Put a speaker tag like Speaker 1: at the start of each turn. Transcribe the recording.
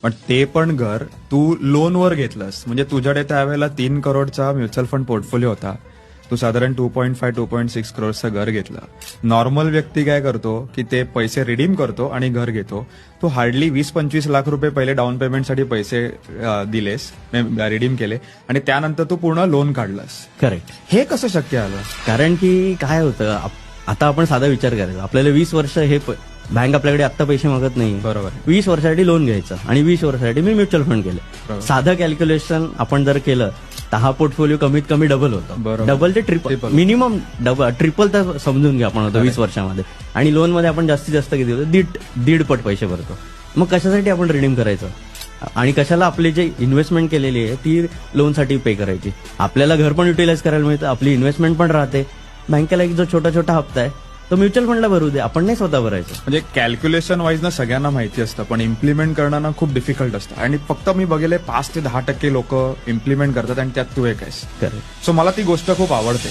Speaker 1: पण ते पण घर तू लोनवर घेतलंस, म्हणजे तुझ्याकडे त्यावेळेला 3 करोडचा म्युच्युअल फंड पोर्टफोलिओ होता. तू साधारण 2.5 2.6 करोडचं घर घेतलं. नॉर्मल व्यक्ती काय करतो की ते पैसे रिडीम करतो आणि घर घेतो. तू हार्डली 20-25 लाख रुपये पहिले डाऊन पेमेंटसाठी पैसे दिलेस, रिडीम केले आणि त्यानंतर तू पूर्ण लोन काढलंस.
Speaker 2: करेक्ट.
Speaker 1: हे कसं शक्य आलं?
Speaker 2: कारण की काय होतं, आता आपण साधा विचार करायचा, आपल्याला 20 वर्ष हे बँक आपल्याकडे आता पैसे मागत नाही.
Speaker 1: बरोबर.
Speaker 2: 20 वर्षासाठी लोन घ्यायचं आणि 20 वर्षासाठी मी म्युच्युअल फंड केलं.
Speaker 1: बरोबर.
Speaker 2: साधं कॅल्क्युलेशन आपण जर केलं तर हा पोर्टफोलिओ कमीत कमी डबल होतं.
Speaker 1: बरोबर.
Speaker 2: डबल ते ट्रिपल,
Speaker 1: Triple.
Speaker 2: मिनिमम ट्रिपल तर समजून घ्या आपण होतो 20 वर्षामध्ये. आणि लोन मध्ये आपण जास्तीत जास्त किती होतं, दीड पट पैसे भरतो. मग कशासाठी आपण रिडीम करायचं आणि कशाला आपली जे इन्व्हेस्टमेंट केलेली आहे ती लोनसाठी पे करायची. आपल्याला घर पण युटिलाइज करायला मिळतं, आपली इन्व्हेस्टमेंट पण राहते. बँकेला एक जो छोटा छोटा हप्ता आहे तो म्युच्युअल फंडला भरू दे, आपण नाही स्वतः भरायचं.
Speaker 1: म्हणजे कॅल्क्युलेशन वाईज ना सगळ्यांना माहिती असतं, पण इम्प्लिमेंट करणं ना खूप डिफिकल्ट असतं. आणि फक्त मी बघितले 5 ते 10% लोक इम्प्लिमेंट करतात आणि त्यात तू एक आहेस.
Speaker 2: करेक्ट.
Speaker 1: सो मला ती गोष्ट खूप आवडते.